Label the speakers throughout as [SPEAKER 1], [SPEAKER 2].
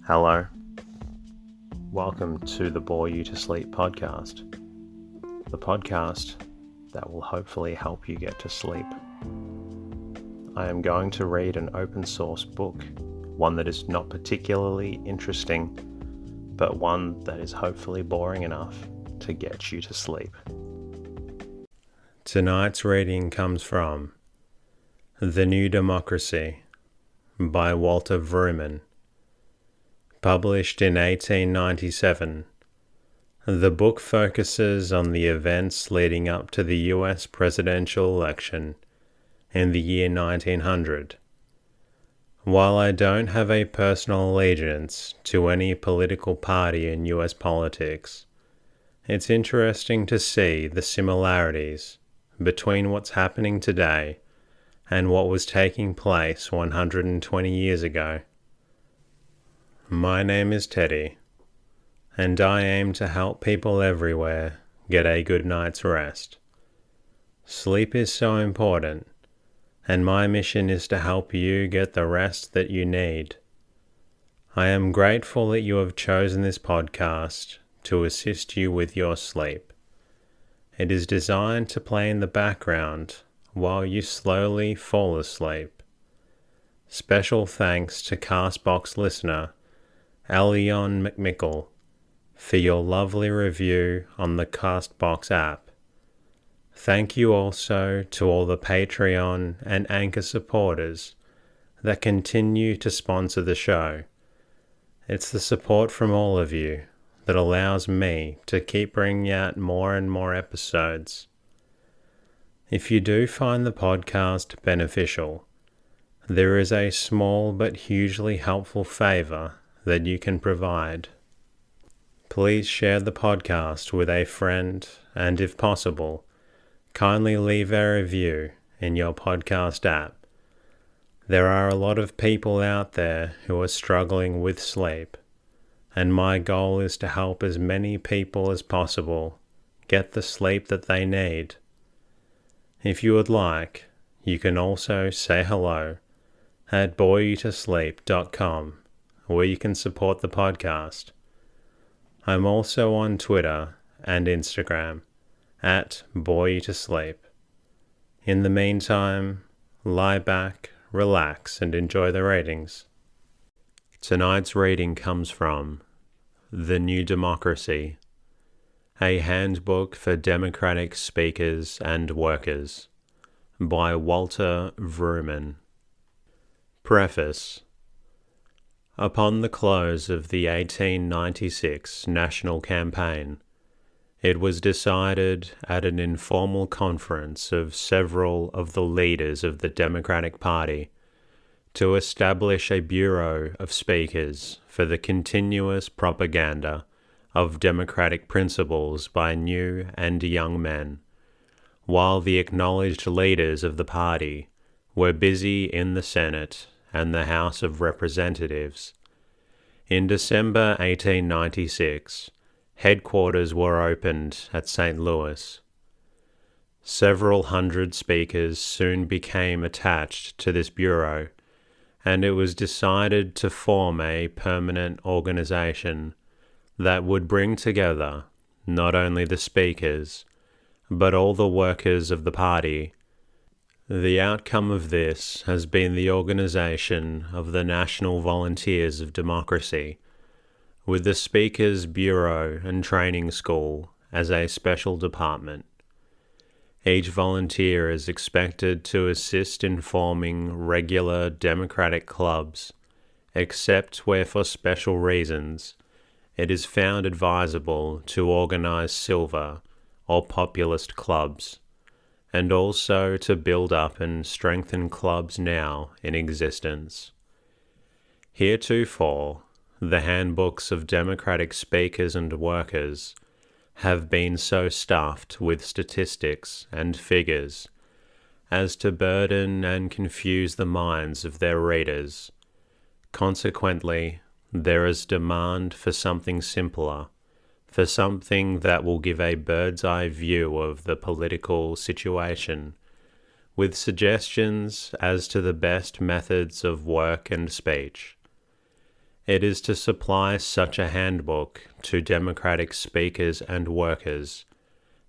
[SPEAKER 1] Hello. Welcome to the Bore You to Sleep podcast. The podcast that will hopefully help you get to sleep. I am going to read an open source book, one that is not particularly interesting, but one that is hopefully boring enough to get you to sleep. Tonight's reading comes from The New Democracy by Walter Vrooman. Published in 1897, the book focuses on the events leading up to the U.S. Presidential election in the year 1900. While I don't have a personal allegiance to any political party in U.S. politics, it's interesting to see the similarities between what's happening today and what was taking place 120 years ago. My name is Teddy, and I aim to help people everywhere get a good night's rest. Sleep is so important, and my mission is to help you get the rest that you need. I am grateful that you have chosen this podcast to assist you with your sleep. It is designed to play in the background while you slowly fall asleep. Special thanks to Castbox listener Elion McMickle for your lovely review on the Castbox app. Thank you also to all the Patreon and Anchor supporters that continue to sponsor the show. It's the support from all of you that allows me to keep bringing out more and more episodes. If you do find the podcast beneficial, there is a small but hugely helpful favour that you can provide. Please share the podcast with a friend, and if possible, kindly leave a review in your podcast app. There are a lot of people out there who are struggling with sleep, and my goal is to help as many people as possible get the sleep that they need. If you would like, you can also say hello at boreyoutosleep.com, where you can support the podcast. I'm also on Twitter and Instagram at boreyoutosleep. In the meantime, lie back, relax, and enjoy the readings. Tonight's reading comes from The New Democracy, a handbook for democratic speakers and workers by Walter Vrooman. Preface. Upon the close of the 1896 national campaign, it was decided at an informal conference of several of the leaders of the Democratic Party to establish a bureau of speakers for the continuous propaganda of democratic principles by new and young men, while the acknowledged leaders of the party were busy in the Senate and the House of Representatives. In December 1896, headquarters were opened at St. Louis. Several hundred speakers soon became attached to this bureau, and it was decided to form a permanent organization that would bring together not only the speakers, but all the workers of the party. The outcome of this has been the organization of the National Volunteers of Democracy, with the Speakers Bureau and Training School as a special department. Each volunteer is expected to assist in forming regular democratic clubs, except where for special reasons it is found advisable to organize silver or populist clubs, and also to build up and strengthen clubs now in existence. Heretofore, the handbooks of democratic speakers and workers have been so stuffed with statistics and figures as to burden and confuse the minds of their readers. Consequently, there is demand for something simpler, for something that will give a bird's-eye view of the political situation, with suggestions as to the best methods of work and speech. It is to supply such a handbook to democratic speakers and workers,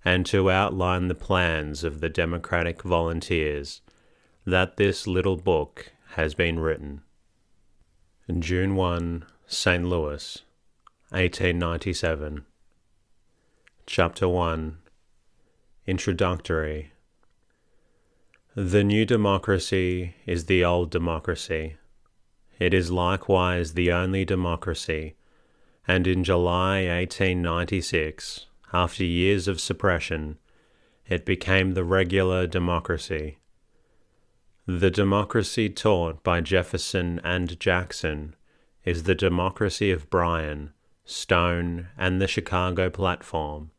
[SPEAKER 1] and to outline the plans of the democratic volunteers, that this little book has been written. June 1, St. Louis, 1897. Chapter 1. Introductory. The new democracy is the old democracy. It is likewise the only democracy, and in July 1896, after years of suppression, it became the regular democracy. The democracy taught by Jefferson and Jackson is the democracy of Bryan, Stone, and the Chicago platform.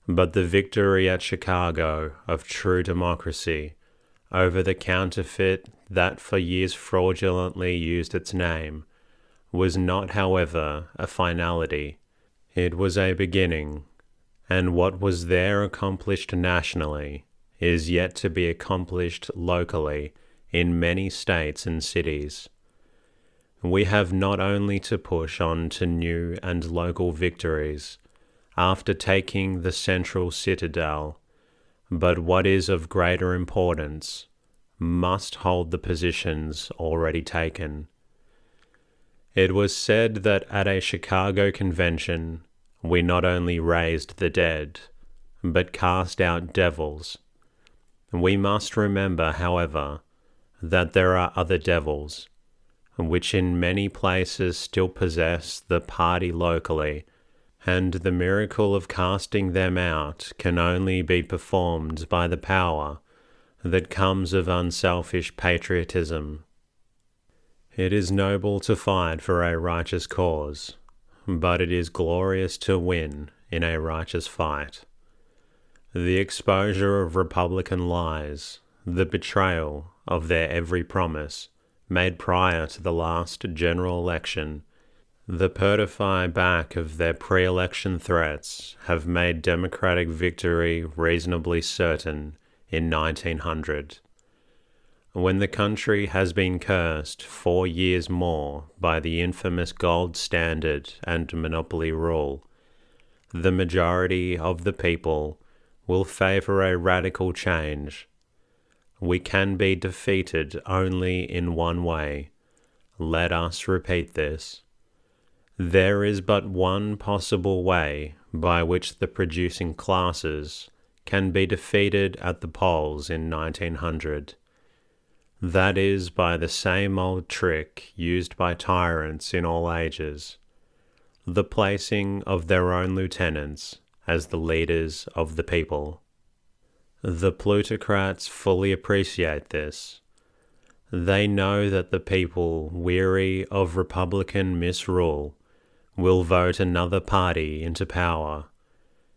[SPEAKER 1] But the victory at Chicago of true democracy over the counterfeit that for years fraudulently used its name was not, however, a finality. It was a beginning, and what was there accomplished nationally is yet to be accomplished locally in many states and cities. We have not only to push on to new and local victories after taking the central citadel, but what is of greater importance, must hold the positions already taken. It was said that at a Chicago convention we not only raised the dead, but cast out devils. We must remember, however, that there are other devils, which in many places still possess the party locally, and the miracle of casting them out can only be performed by the power that comes of unselfish patriotism. It is noble to fight for a righteous cause, but it is glorious to win in a righteous fight. The exposure of Republican lies, the betrayal of their every promise made prior to the last general election, the pertify back of their pre-election threats have made democratic victory reasonably certain in 1900. When the country has been cursed 4 years more by the infamous gold standard and monopoly rule, the majority of the people will favour a radical change. We can be defeated only in one way. Let us repeat this. There is but one possible way by which the producing classes can be defeated at the polls in 1900. That is by the same old trick used by tyrants in all ages, the placing of their own lieutenants as the leaders of the people. The plutocrats fully appreciate this. They know that the people, weary of Republican misrule, will vote another party into power.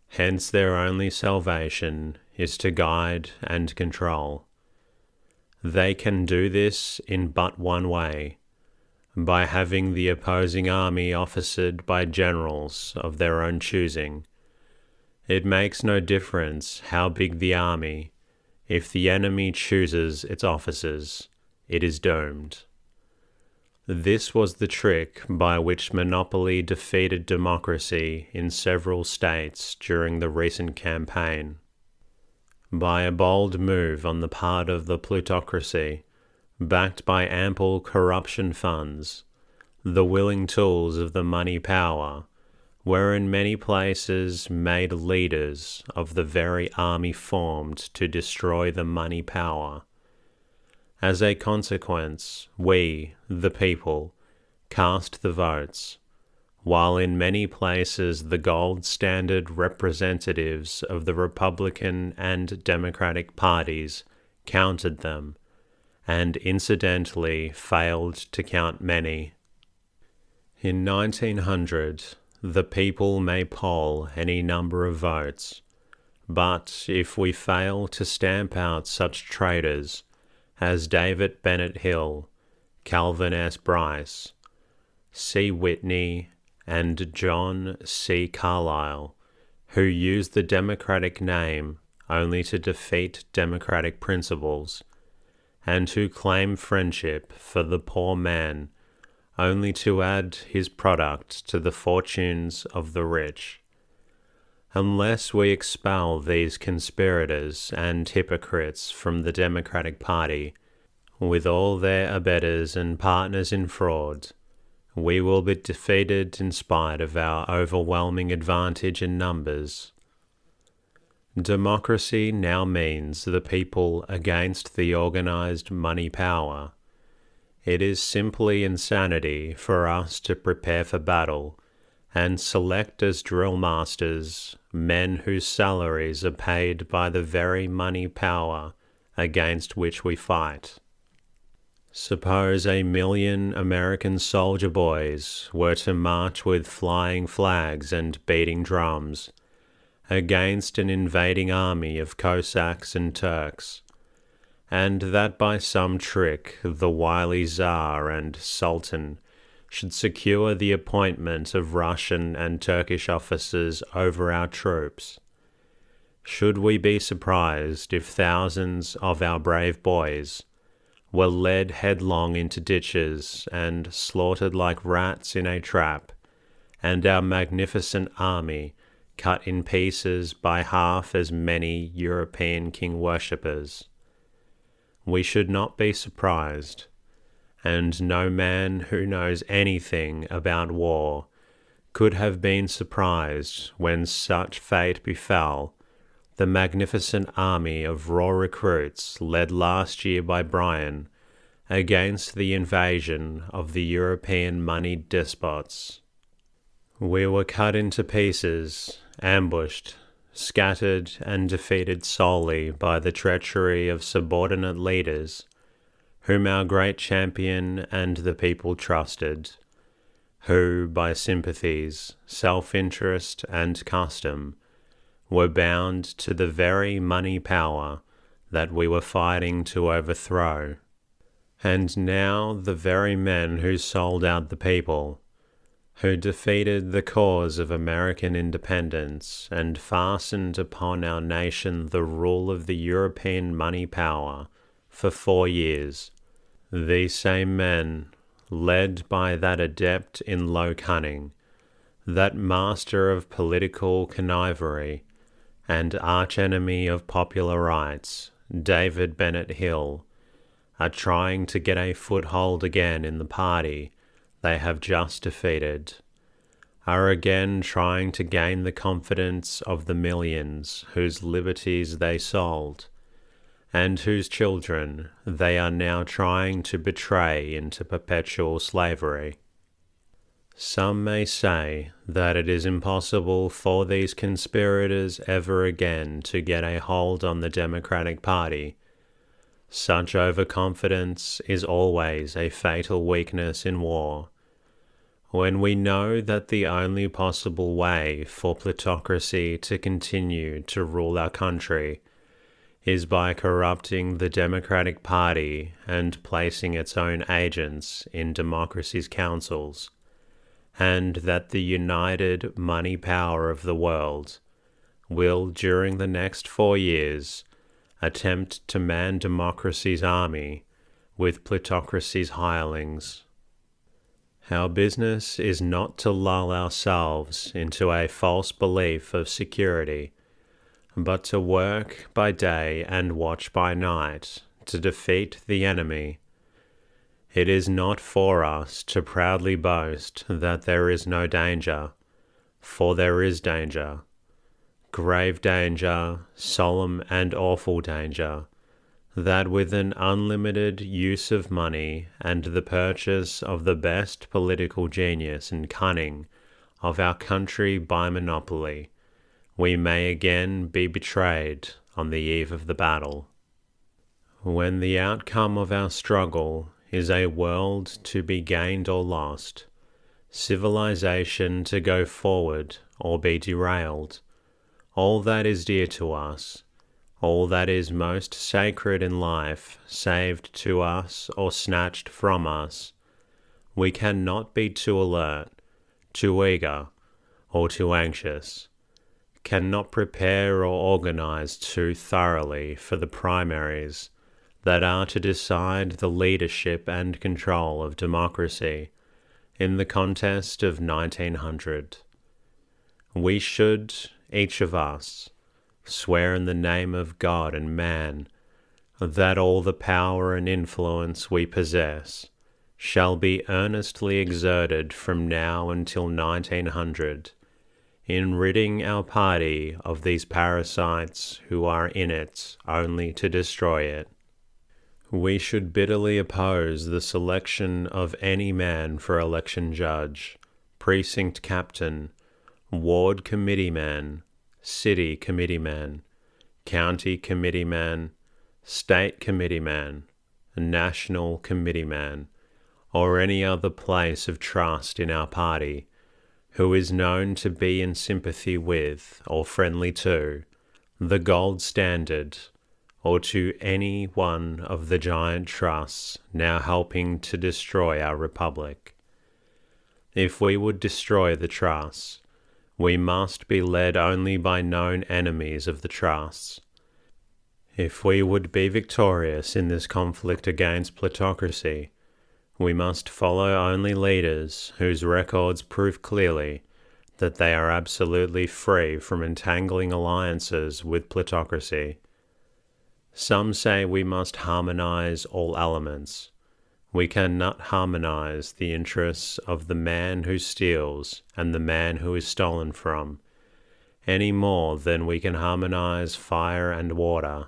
[SPEAKER 1] Hence their only salvation is to guide and control. They can do this in but one way, by having the opposing army officered by generals of their own choosing. It makes no difference how big the army. If the enemy chooses its officers, it is doomed. This was the trick by which monopoly defeated democracy in several states during the recent campaign. By a bold move on the part of the plutocracy, backed by ample corruption funds, the willing tools of the money power were in many places made leaders of the very army formed to destroy the money power. As a consequence, we, the people, cast the votes, while in many places the gold standard representatives of the Republican and Democratic parties counted them, and incidentally failed to count many. In 1900, the people may poll any number of votes, but if we fail to stamp out such traitors as David Bennett Hill, Calvin S. Bryce, C. Whitney, and John C. Carlyle, who used the Democratic name only to defeat democratic principles, and who claim friendship for the poor man only to add his product to the fortunes of the rich. Unless we expel these conspirators and hypocrites from the Democratic Party, with all their abettors and partners in fraud, we will be defeated in spite of our overwhelming advantage in numbers. Democracy now means the people against the organized money power. It is simply insanity for us to prepare for battle and select as drill masters men whose salaries are paid by the very money power against which we fight. Suppose 1 million American soldier boys were to march with flying flags and beating drums against an invading army of Cossacks and Turks, and that by some trick the wily Tsar and Sultan should secure the appointment of Russian and Turkish officers over our troops. Should we be surprised if thousands of our brave boys were led headlong into ditches and slaughtered like rats in a trap, and our magnificent army cut in pieces by half as many European king worshippers? We should not be surprised, and no man who knows anything about war could have been surprised when such fate befell the magnificent army of raw recruits led last year by Brian against the invasion of the European moneyed despots. We were cut into pieces, ambushed, scattered and defeated solely by the treachery of subordinate leaders whom our great champion and the people trusted, who, by sympathies, self-interest and custom, were bound to the very money power that we were fighting to overthrow. And now the very men who sold out the people, who defeated the cause of American independence and fastened upon our nation the rule of the European money power for 4 years, these same men, led by that adept in low cunning, that master of political connivery, and archenemy of popular rights, David Bennett Hill, are trying to get a foothold again in the party they have just defeated, are again trying to gain the confidence of the millions whose liberties they sold, and whose children they are now trying to betray into perpetual slavery. Some may say that it is impossible for these conspirators ever again to get a hold on the Democratic Party. Such overconfidence is always a fatal weakness in war. When we know that the only possible way for plutocracy to continue to rule our country is by corrupting the Democratic Party and placing its own agents in democracy's councils, and that the united money power of the world will, during the next 4 years, attempt to man democracy's army with plutocracy's hirelings. Our business is not to lull ourselves into a false belief of security, but to work by day and watch by night to defeat the enemy. It is not for us to proudly boast that there is no danger, for there is danger. Grave danger, solemn and awful danger, that with an unlimited use of money and the purchase of the best political genius and cunning of our country by monopoly, we may again be betrayed on the eve of the battle. When the outcome of our struggle is a world to be gained or lost, civilization to go forward or be derailed, all that is dear to us, all that is most sacred in life saved to us or snatched from us, we cannot be too alert, too eager, or too anxious, cannot prepare or organize too thoroughly for the primaries that are to decide the leadership and control of democracy, in the contest of 1900. We should, each of us, swear in the name of God and man that all the power and influence we possess shall be earnestly exerted from now until 1900 in ridding our party of these parasites who are in it only to destroy it. We should bitterly oppose the selection of any man for election judge, precinct captain, ward committeeman, city committeeman, county committeeman, state committeeman, national committeeman, or any other place of trust in our party, who is known to be in sympathy with, or friendly to, the gold standard, or to any one of the giant trusts now helping to destroy our republic. If we would destroy the trusts, we must be led only by known enemies of the trusts. If we would be victorious in this conflict against plutocracy, we must follow only leaders whose records prove clearly that they are absolutely free from entangling alliances with plutocracy. Some say we must harmonize all elements. We cannot harmonize the interests of the man who steals and the man who is stolen from, any more than we can harmonize fire and water.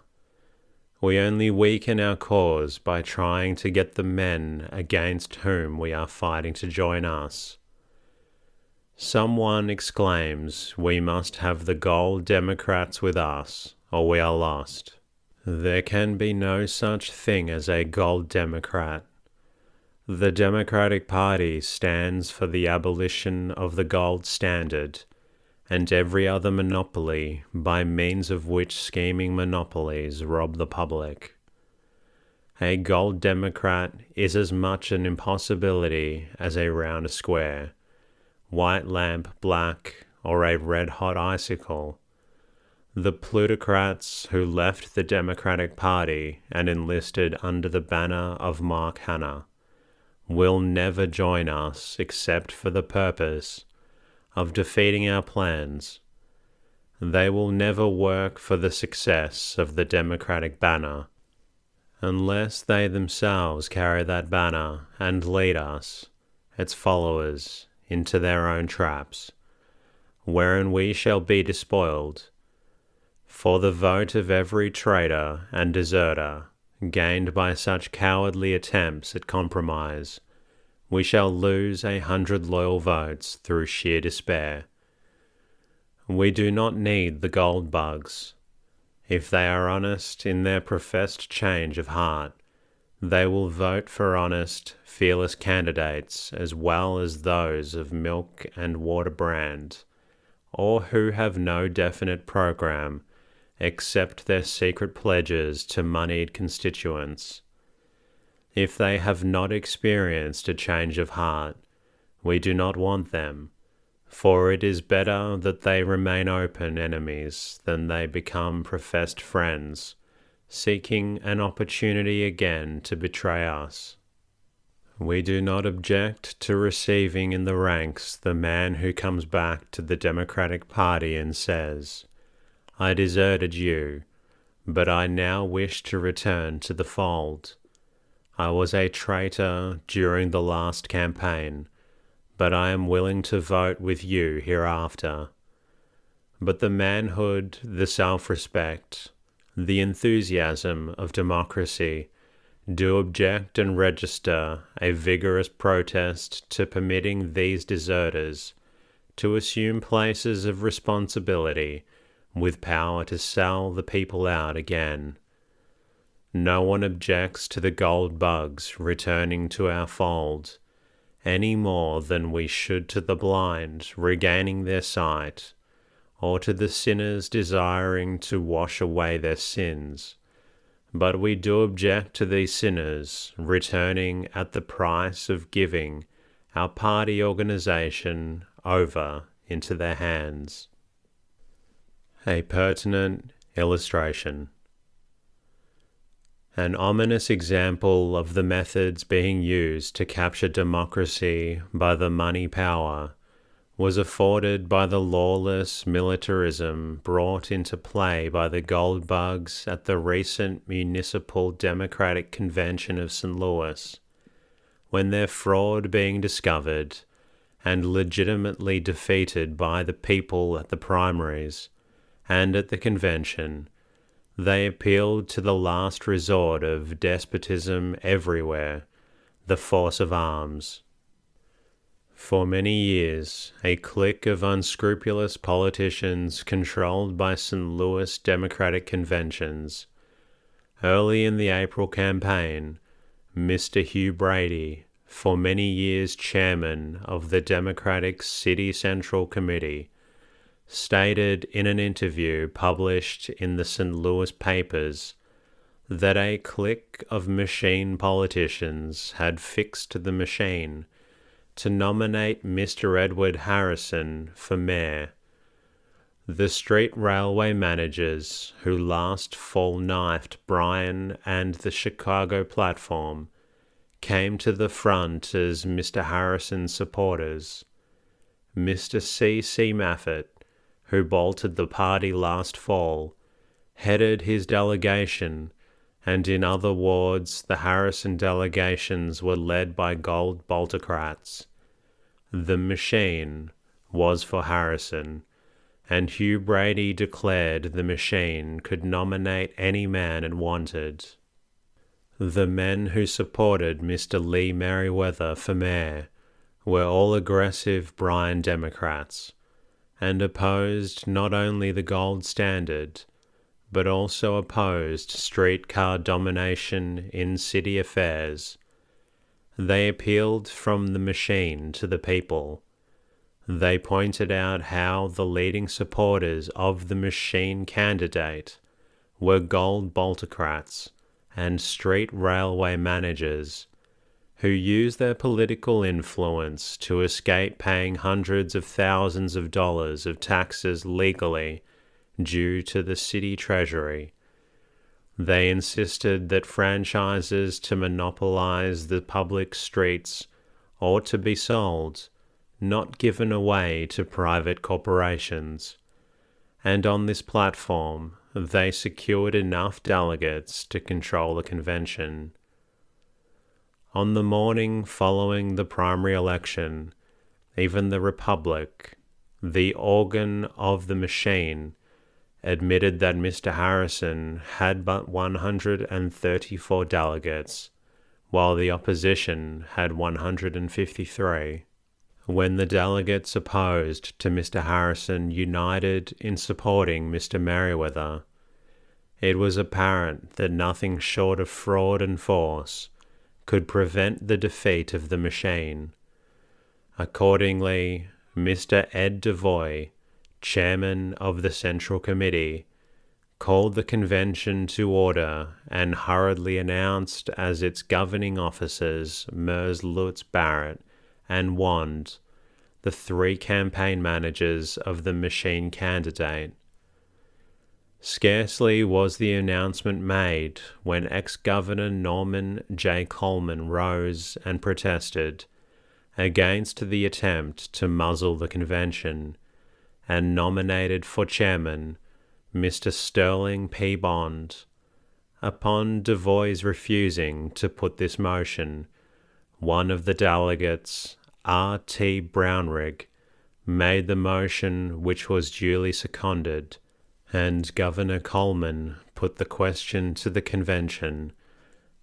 [SPEAKER 1] We only weaken our cause by trying to get the men against whom we are fighting to join us. Someone exclaims we must have the gold Democrats with us, or we are lost. There can be no such thing as a gold Democrat. The Democratic Party stands for the abolition of the gold standard and every other monopoly by means of which scheming monopolies rob the public. A gold Democrat is as much an impossibility as a round square, white lamp black, or a red-hot icicle. The plutocrats who left the Democratic Party and enlisted under the banner of Mark Hanna will never join us except for the purpose of defeating our plans. They will never work for the success of the Democratic banner unless they themselves carry that banner and lead us, its followers, into their own traps, wherein we shall be despoiled. For the vote of every traitor and deserter gained by such cowardly attempts at compromise, we shall lose 100 loyal votes through sheer despair. We do not need the gold bugs. If they are honest in their professed change of heart, they will vote for honest, fearless candidates as well as those of milk and water brand, or who have no definite program except their secret pledges to moneyed constituents. If they have not experienced a change of heart, we do not want them, for it is better that they remain open enemies than they become professed friends, seeking an opportunity again to betray us. We do not object to receiving in the ranks the man who comes back to the Democratic Party and says, "I deserted you, but I now wish to return to the fold. I was a traitor during the last campaign, but I am willing to vote with you hereafter." But the manhood, the self-respect, the enthusiasm of democracy do object and register a vigorous protest to permitting these deserters to assume places of responsibility with power to sell the people out again. No one objects to the gold bugs returning to our fold, any more than we should to the blind regaining their sight, or to the sinners desiring to wash away their sins. But we do object to these sinners returning at the price of giving our party organization over into their hands. A pertinent illustration. An ominous example of the methods being used to capture democracy by the money power was afforded by the lawless militarism brought into play by the gold bugs at the recent Municipal Democratic Convention of St. Louis, when their fraud being discovered and legitimately defeated by the people at the primaries and at the convention, they appealed to the last resort of despotism everywhere, the force of arms. For many years, a clique of unscrupulous politicians controlled by St. Louis Democratic conventions. Early in the April campaign, Mr. Hugh Brady, for many years chairman of the Democratic City Central Committee, stated in an interview published in the St. Louis papers that a clique of machine politicians had fixed the machine to nominate Mr. Edward Harrison for mayor. The street railway managers who last fall knifed Bryan and the Chicago platform came to the front as Mr. Harrison's supporters. Mr. C. Maffett, who bolted the party last fall, headed his delegation, and in other wards the Harrison delegations were led by gold boltocrats. The machine was for Harrison, and Hugh Brady declared the machine could nominate any man it wanted. The men who supported Mr. Lee Merriweather for mayor were all aggressive Bryan Democrats, and opposed not only the gold standard, but also opposed streetcar domination in city affairs. They appealed from the machine to the people. They pointed out how the leading supporters of the machine candidate were gold boltocrats and street railway managers who used their political influence to escape paying hundreds of thousands of dollars of taxes legally due to the city treasury. They insisted that franchises to monopolize the public streets ought to be sold, not given away to private corporations. And on this platform, they secured enough delegates to control the convention. On the morning following the primary election, even the Republic, the organ of the machine, admitted that Mr. Harrison had but 134 delegates, while the opposition had 153. When the delegates opposed to Mr. Harrison united in supporting Mr. Merriweather, it was apparent that nothing short of fraud and force could prevent the defeat of the machine. Accordingly, Mr. Ed DeVoy, chairman of the Central Committee, called the convention to order and hurriedly announced as its governing officers Mers Lutz Barrett and Wand, the three campaign managers of the machine candidate. Scarcely was the announcement made when ex-Governor Norman J. Coleman rose and protested against the attempt to muzzle the convention, and nominated for chairman Mr. Sterling P. Bond. Upon DeVoy's refusing to put this motion, one of the delegates, R.T. Brownrigg, made the motion, which was duly seconded, and Governor Coleman put the question to the convention,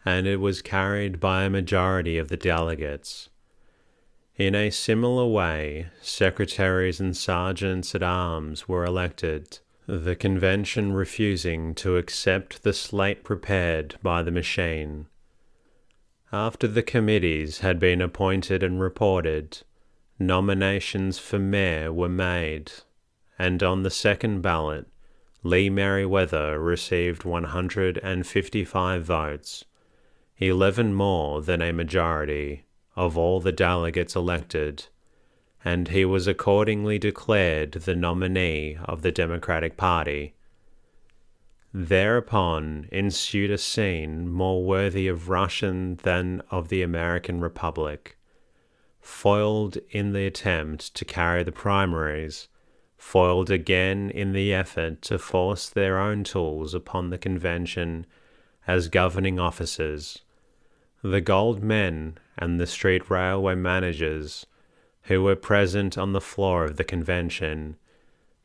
[SPEAKER 1] and it was carried by a majority of the delegates. In a similar way, secretaries and sergeants-at-arms were elected, the convention refusing to accept the slate prepared by the machine. After the committees had been appointed and reported, nominations for mayor were made, and on the second ballot, Lee Merriweather received 155 votes, 11 more than a majority of all the delegates elected, and he was accordingly declared the nominee of the Democratic Party. Thereupon ensued a scene more worthy of Russian than of the American Republic. Foiled in the attempt to carry the primaries, foiled again in the effort to force their own tools upon the convention as governing officers, the gold men and the street railway managers who were present on the floor of the convention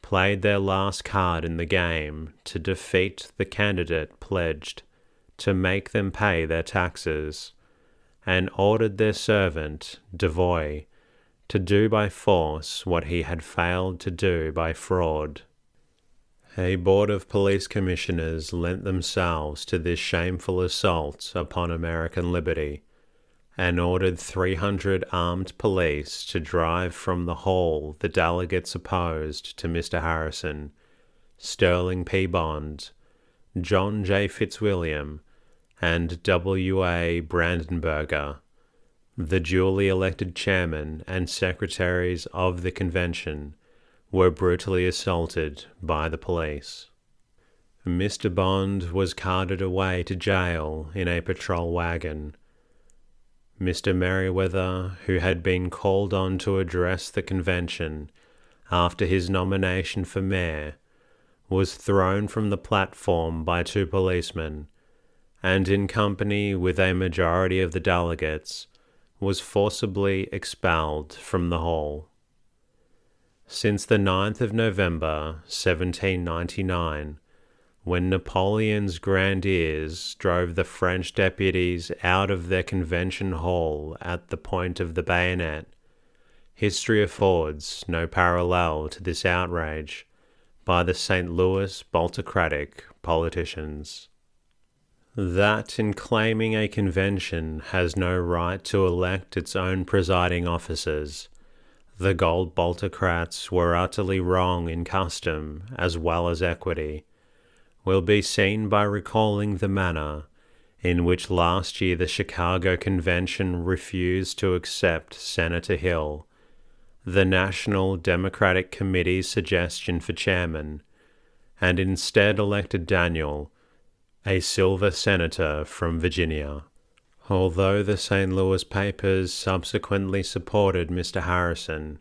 [SPEAKER 1] played their last card in the game to defeat the candidate pledged to make them pay their taxes, and ordered their servant, Devoy, to do by force what he had failed to do by fraud. A board of police commissioners lent themselves to this shameful assault upon American liberty, and ordered 300 armed police to drive from the hall the delegates opposed to Mr. Harrison, Sterling P. Bond, John J. Fitzwilliam, and W.A. Brandenberger, the duly elected chairman and secretaries of the convention, were brutally assaulted by the police. Mr. Bond was carted away to jail in a patrol wagon. Mr. Merriweather, who had been called on to address the convention after his nomination for mayor, was thrown from the platform by 2 policemen, and in company with a majority of the delegates, was forcibly expelled from the hall. Since the 9th of November, 1799, when Napoleon's grenadiers drove the French deputies out of their convention hall at the point of the bayonet, history affords no parallel to this outrage by the St. Louis Baltocratic politicians. That in claiming a convention has no right to elect its own presiding officers, the Gold Baltocrats were utterly wrong in custom as well as equity, will be seen by recalling the manner in which last year the Chicago Convention refused to accept Senator Hill, the National Democratic Committee's suggestion for chairman, and instead elected Daniel, a silver senator from Virginia. Although the St. Louis papers subsequently supported Mr. Harrison,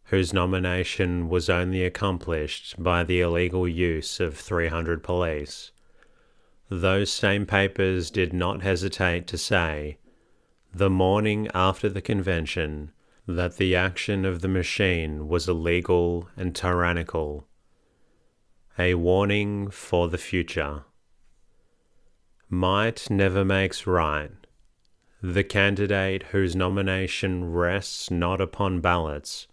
[SPEAKER 1] whose nomination was only accomplished by the illegal use of 300 police, those same papers did not hesitate to say, the morning after the convention, that the action of the machine was illegal and tyrannical. A warning for the future. Might never makes right. The candidate whose nomination rests not upon ballots,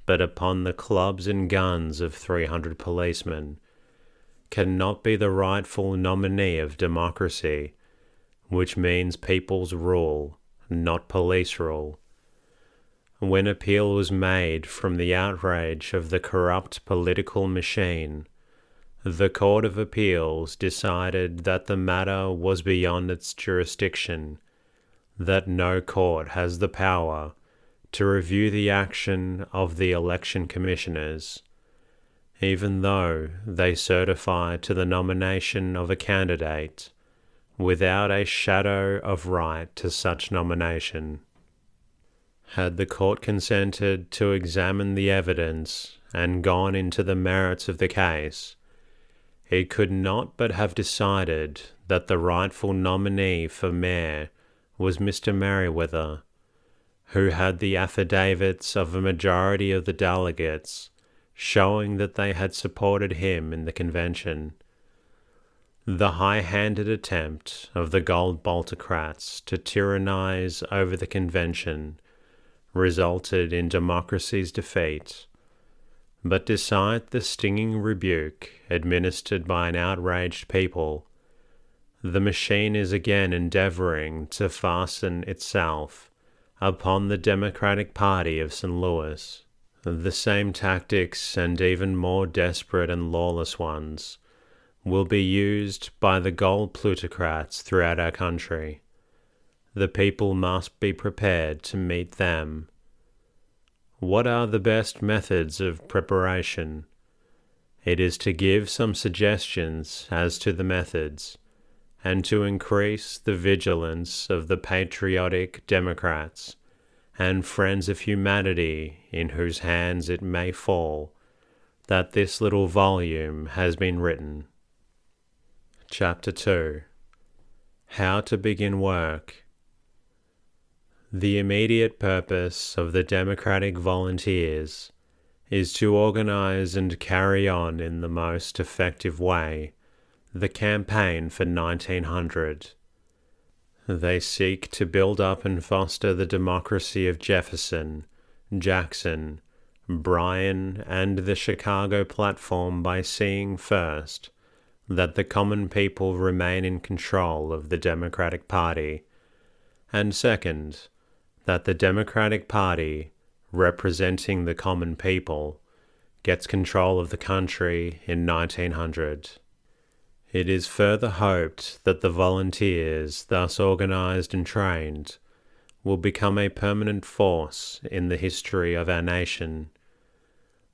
[SPEAKER 1] but upon the clubs and guns of 300 policemen, cannot be the rightful nominee of democracy, which means people's rule, not police rule. When appeal was made from the outrage of the corrupt political machine, the Court of Appeals decided that the matter was beyond its jurisdiction, that no court has the power to review the action of the election commissioners, even though they certify to the nomination of a candidate without a shadow of right to such nomination. Had the court consented to examine the evidence and gone into the merits of the case, it could not but have decided that the rightful nominee for mayor was Mr. Merriweather, who had the affidavits of a majority of the delegates showing that they had supported him in the convention. The high-handed attempt of the Gold Baltocrats to tyrannize over the convention resulted in democracy's defeat, but despite the stinging rebuke administered by an outraged people, the machine is again endeavoring to fasten itself upon the Democratic Party of St. Louis. The same tactics, and even more desperate and lawless ones, will be used by the gold plutocrats throughout our country. The people must be prepared to meet them. What are the best methods of preparation? It is to give some suggestions as to the methods, and to increase the vigilance of the patriotic Democrats and friends of humanity in whose hands it may fall, that this little volume has been written. Chapter 2. How to Begin Work. The immediate purpose of the Democratic Volunteers is to organize and carry on in the most effective way the campaign for 1900. They seek to build up and foster the democracy of Jefferson, Jackson, Bryan, and the Chicago platform by seeing first that the common people remain in control of the Democratic Party, and second, that the Democratic Party, representing the common people, gets control of the country in 1900. It is further hoped that the volunteers, thus organized and trained, will become a permanent force in the history of our nation.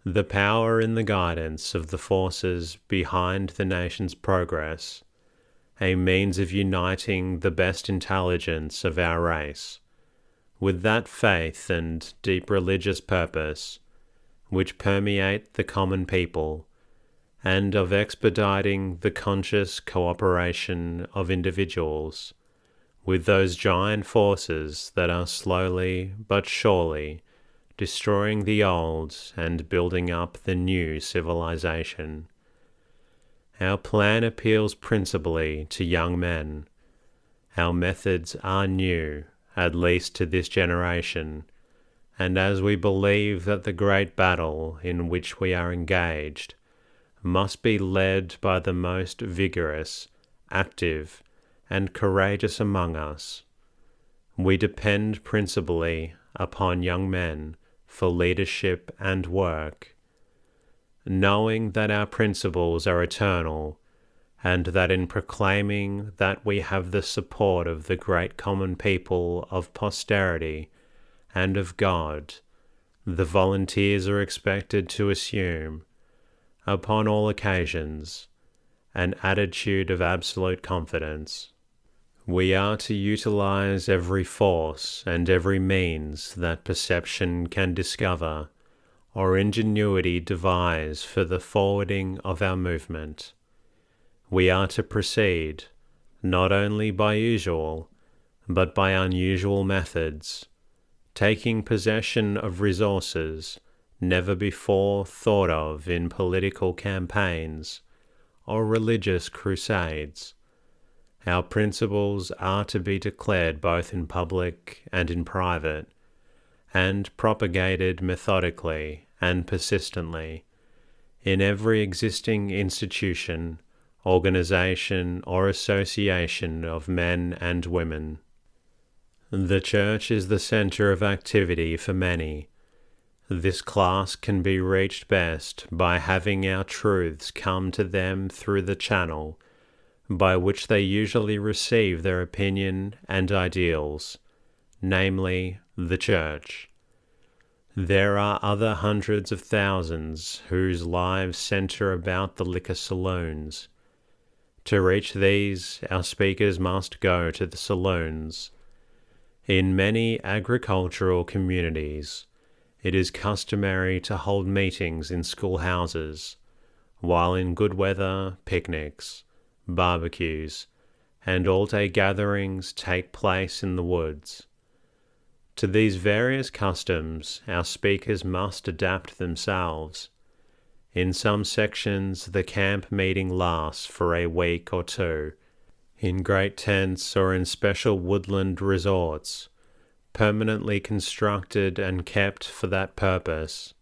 [SPEAKER 1] The power in the guidance of the forces behind the nation's progress, a means of uniting the best intelligence of our race, with that faith and deep religious purpose which permeate the common people, and of expediting the conscious cooperation of individuals with those giant forces that are slowly but surely destroying the old and building up the new civilization. Our plan appeals principally to young men. Our methods are new, at least to this generation, and as we believe that the great battle in which we are engaged must be led by the most vigorous, active, and courageous among us, we depend principally upon young men for leadership and work, knowing that our principles are eternal, and that in proclaiming that we have the support of the great common people of posterity and of God, the volunteers are expected to assume, upon all occasions, an attitude of absolute confidence. We are to utilize every force and every means that perception can discover or ingenuity devise for the forwarding of our movement. We are to proceed, not only by usual, but by unusual methods, taking possession of resources never before thought of in political campaigns or religious crusades. Our principles are to be declared both in public and in private, and propagated methodically and persistently in every existing institution, organization, or association of men and women. The Church is the center of activity for many. This class can be reached best by having our truths come to them through the channel by which they usually receive their opinion and ideals, namely, the Church. There are other hundreds of thousands whose lives center about the liquor saloons. To reach these, our speakers must go to the saloons. In many agricultural communities, it is customary to hold meetings in schoolhouses, while in good weather, picnics, barbecues, and all-day gatherings take place in the woods. To these various customs, our speakers must adapt themselves. In some sections, the camp meeting lasts for a week or two, in great tents or in special woodland resorts, permanently constructed and kept for that purpose.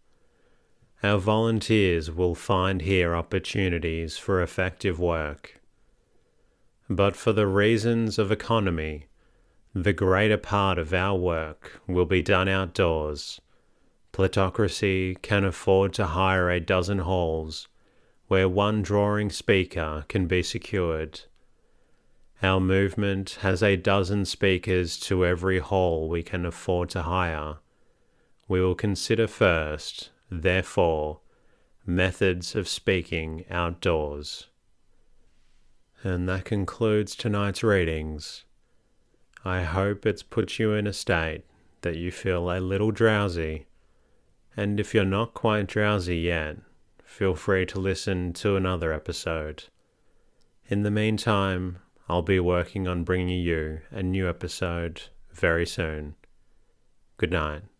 [SPEAKER 1] Our volunteers will find here opportunities for effective work. But for the reasons of economy, the greater part of our work will be done outdoors. Plutocracy can afford to hire a dozen halls where one drawing speaker can be secured. Our movement has a dozen speakers to every hall we can afford to hire. We will consider first, therefore, methods of speaking outdoors. And that concludes tonight's readings. I hope it's put you in a state that you feel a little drowsy, and if you're not quite drowsy yet, feel free to listen to another episode. In the meantime, I'll be working on bringing you a new episode very soon. Good night.